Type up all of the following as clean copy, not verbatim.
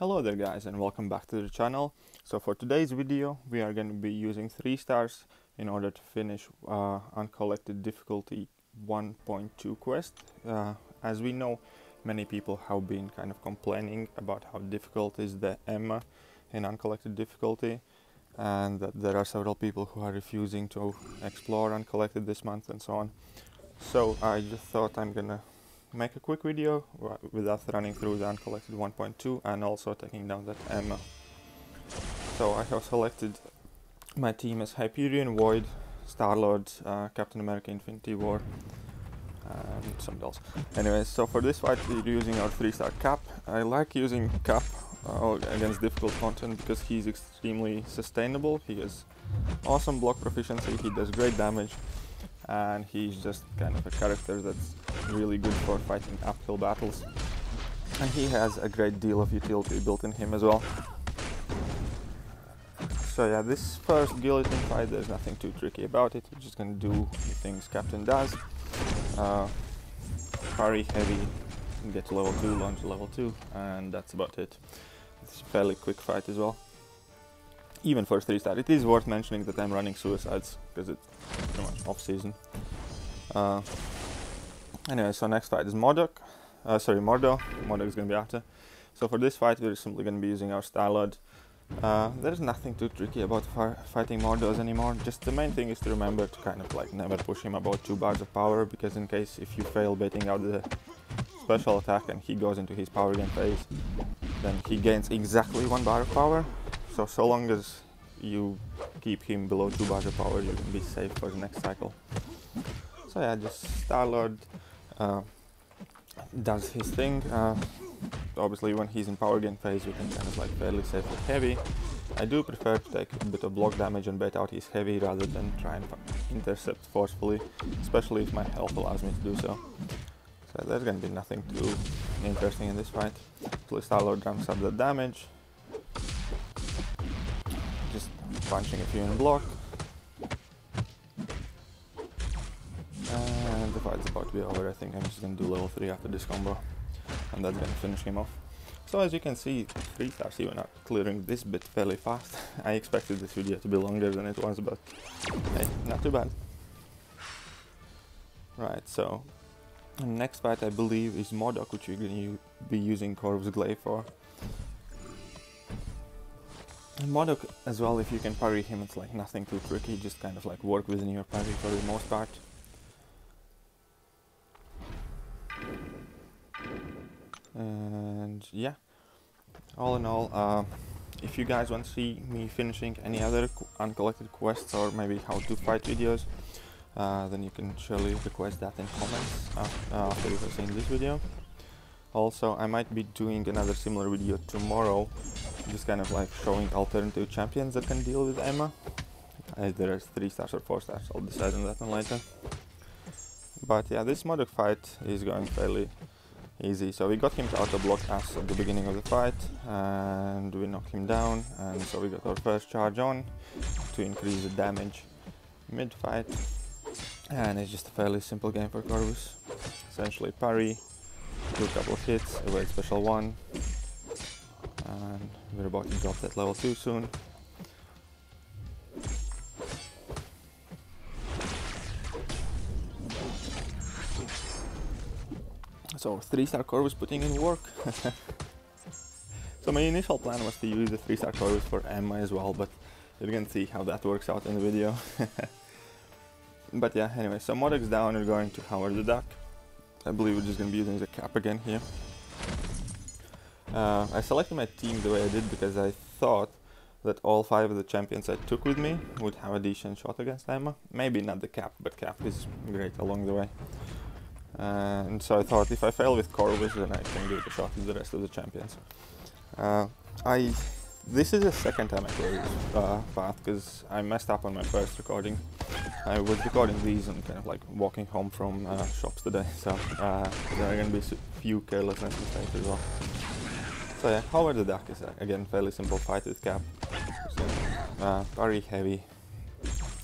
Hello there guys, and welcome back to the channel. So for today's video we are going to be using 3 stars in order to finish Uncollected difficulty 1.2 quest. As we know, many people have been kind of complaining about how difficult is the Emma in Uncollected difficulty, and that there are several people who are refusing to explore Uncollected this month and so on. So I just thought I'm gonna make a quick video with us running through the Uncollected 1.2 and also taking down that Emma. So I have selected my team as Hyperion, Void, Star-Lord, Captain America Infinity War, and something else. Anyways, so for this fight we're using our 3-star Cap. I like using Cap against difficult content because he's extremely sustainable. He has awesome block proficiency, he does great damage, and he's just kind of a character that's really good for fighting uphill battles, and he has a great deal of utility built in him as well. So yeah, this first guillotine fight, there's nothing too tricky about it. We're just gonna do the things Captain does. Parry heavy, get to level 2, launch to level 2, and that's about it. It's a fairly quick fight as well, even for 3-star. It is worth mentioning that I'm running suicides because it's pretty much off season. Anyway, so next fight is Mordo. Mordo is going to be after. So for this fight we're simply going to be using our Star-Lord. There's nothing too tricky about fighting Mordos anymore. Just the main thing is to remember to kind of like never push him about 2 bars of power, because in case if you fail baiting out the special attack and he goes into his power gain phase, then he gains exactly 1 bar of power. So long as you keep him below 2 bars of power, you can be safe for the next cycle. So yeah, just Star-Lord does his thing. Obviously when he's in power gain phase you can kind of like fairly safe with heavy. I do prefer to take a bit of block damage and bait out his heavy rather than try and intercept forcefully, especially if my health allows me to do so. So there's gonna be nothing too interesting in this fight. So Star-Lord ramps up the damage, just punching a few in block. And the fight's about to be over. I think I'm just gonna do level 3 after this combo, and that's gonna finish him off. So as you can see, 3 stars even are clearing this bit fairly fast. I expected this video to be longer than it was, but hey, not too bad. Right, so next fight I believe is Mordo, which you're gonna be using Corvus Glaive for. Mordo as well, if you can parry him, it's like nothing too tricky, just kind of like work within your parry for the most part. And yeah, all in all, if you guys want to see me finishing any other Uncollected quests or maybe how to fight videos, then you can surely request that in comments after you have seen this video. Also, I might be doing another similar video tomorrow, just kind of like showing alternative champions that can deal with Emma. Either as 3 stars or 4 stars, I'll decide on that one later. But yeah, this Mordo fight is going fairly easy. So we got him to auto block us at the beginning of the fight, and we knocked him down, and so we got our first charge on to increase the damage mid-fight. And it's just a fairly simple game for Corvus. Essentially parry, do a couple of hits, evade special 1, and we're about to drop that level 2 soon. So 3-star Corvus putting in work. So my initial plan was to use the 3-star Corvus for Emma as well, but you can see how that works out in the video. But yeah, anyway, so Modoc's down, we're going to Howard the Duck. I believe we're just going to be using the Cap again here. I selected my team the way I did because I thought that all 5 of the champions I took with me would have a decent shot against Emma. Maybe not the Cap, but Cap is great along the way. And so I thought if I fail with Corvus, then I can give it a shot with the rest of the champions. This is the second time I play this path because I messed up on my first recording. I was recording these and kind of like walking home from shops today, so there are going to be a few carelessness mistakes as well. So yeah, Howard the Duck is again fairly simple fight with Cap. So, parry heavy,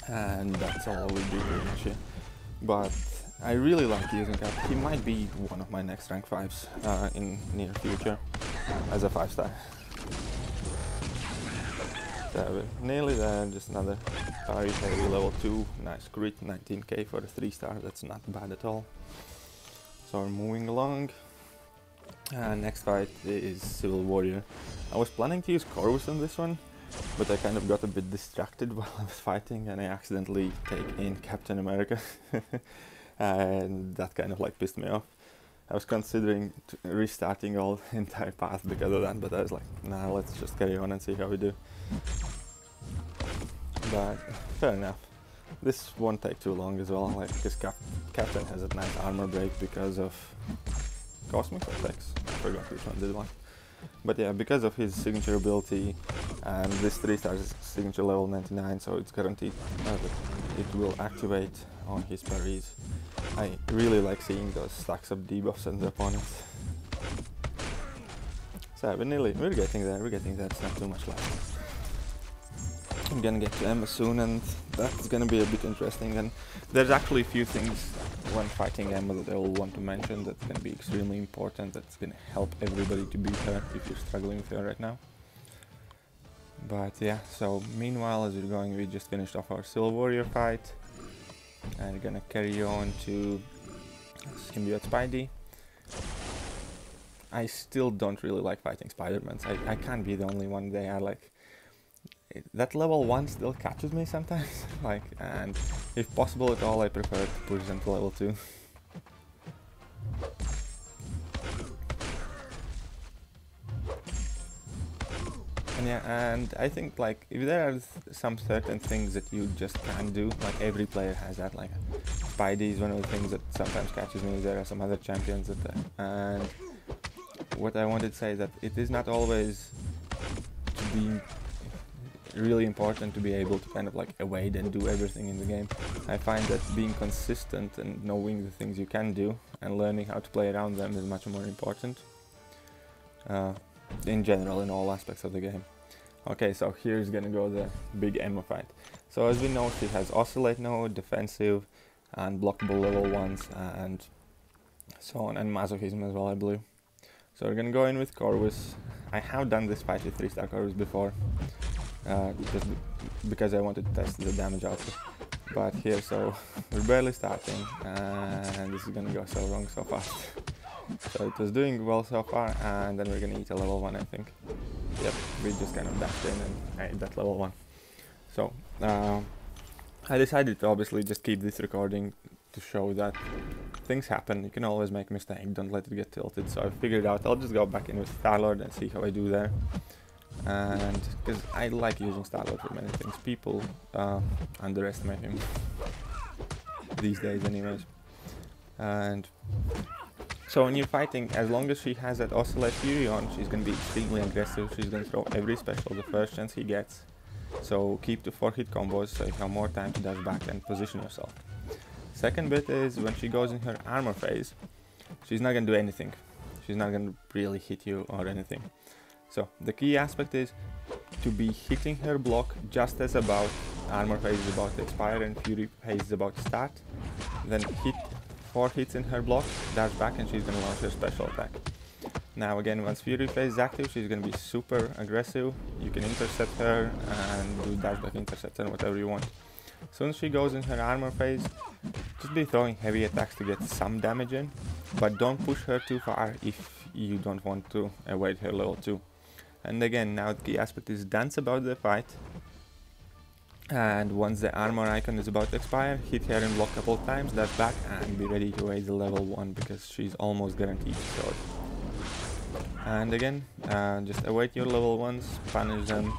and that's all we do pretty much here. But I really like using Cap. He might be one of my next rank 5s in near future as a 5-star. So we're nearly there, just another very heavy level 2, nice crit, 19k for a 3-star, that's not bad at all. So we're moving along. Next fight is Civil Warrior. I was planning to use Corvus on this one, but I kind of got a bit distracted while I was fighting and I accidentally take in Captain America. And that kind of like pissed me off. I was considering restarting all the entire path because of that, but I was like, nah, let's just carry on and see how we do. But fair enough. This won't take too long as well, like because Captain has a nice armor break because of Cosmic Effects. I forgot which one did one. But yeah, because of his signature ability and this 3-star signature level 99, so it's guaranteed that it will activate on his parries. I really like seeing those stacks of debuffs on the opponents. So we're getting there, it's not too much left. I'm gonna get to Emma soon and that's gonna be a bit interesting, and there's actually a few things when fighting Emma that I will want to mention that's gonna be extremely important, that's gonna help everybody to beat her if you're struggling with her right now. But yeah, so meanwhile as we're going, we just finished off our Civil Warrior fight and we're gonna carry on to Symbiote Spidey. I still don't really like fighting Spider-Mans. I can't be the only one. They are like... that level 1 still catches me sometimes, like, and if possible at all I prefer to push them to level 2. And yeah, and I think like if there are some certain things that you just can't do, like every player has that, like Spidey is one of the things that sometimes catches me. There are some other champions that and what I wanted to say is that it is not always to be really important to be able to kind of like evade and do everything in the game. I find that being consistent and knowing the things you can do and learning how to play around them is much more important in general in all aspects of the game. Okay, so here's gonna go the big Emma fight. So as we know, she has Oscillate Node, Defensive, and blockable level 1s, and so on, and Masochism as well, I believe. So we're gonna go in with Corvus. I have done this fight with 3-star Corvus before, just because I wanted to test the damage output. But here, so we're barely starting, and this is gonna go so wrong so fast. So it was doing well so far, and then we're gonna eat a level 1, I think. Yep, we just kind of dashed in and I ate that level 1. So I decided to obviously just keep this recording to show that things happen. You can always make a mistake, don't let it get tilted. So I figured out I'll just go back in with Star-Lord and see how I do there. And because I like using Star-Lord for many things, people underestimate him these days anyways. And so when you're fighting, as long as she has that Oscillate Fury on, she's going to be extremely aggressive. She's going to throw every special the first chance he gets. So keep the 4-hit combos so you have more time to dash back and position yourself. Second bit is when she goes in her armor phase, she's not going to do anything. She's not going to really hit you or anything. So the key aspect is to be hitting her block just as about armor phase is about to expire and Fury phase is about to start. Then hit 4 hits in her block, dash back, and she's going to launch her special attack. Now again, once Fury phase is active, she's going to be super aggressive. You can intercept her and do dash back, intercept, and whatever you want. As soon as she goes in her armor phase, just be throwing heavy attacks to get some damage in, but don't push her too far if you don't want to evade her level 2. And again, now the key aspect is dance about the fight. And once the armor icon is about to expire, hit her in block a couple times, dash back, and be ready to raise the level 1 because she's almost guaranteed to throw it. And again, just await your level 1s, punish them,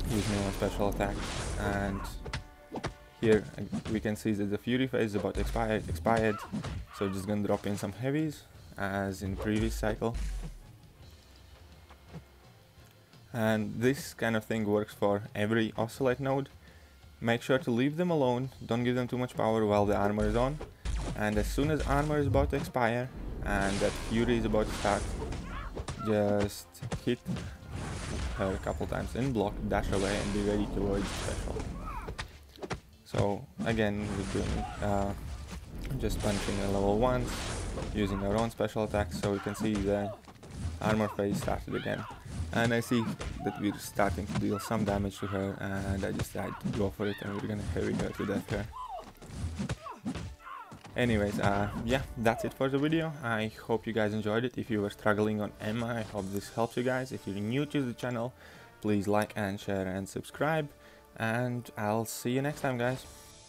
use no special attack. And here we can see that the Fury phase is about to expired, so just gonna drop in some heavies as in the previous cycle. And this kind of thing works for every Oscillate node. Make sure to leave them alone, don't give them too much power while the armor is on. And as soon as armor is about to expire and that Fury is about to start, just hit her a couple times in block, dash away, and be ready to avoid special. So again, we're doing just punching a level 1s, using our own special attacks, so we can see the armor phase started again. and I see that we're starting to deal some damage to her, and I decided to go for it, and we're gonna heavy her to death here. Anyways, yeah, that's it for the video. I hope you guys enjoyed it. If you were struggling on Emma, I hope this helps you guys. If you're new to the channel, please like and share and subscribe, and I'll see you next time, guys.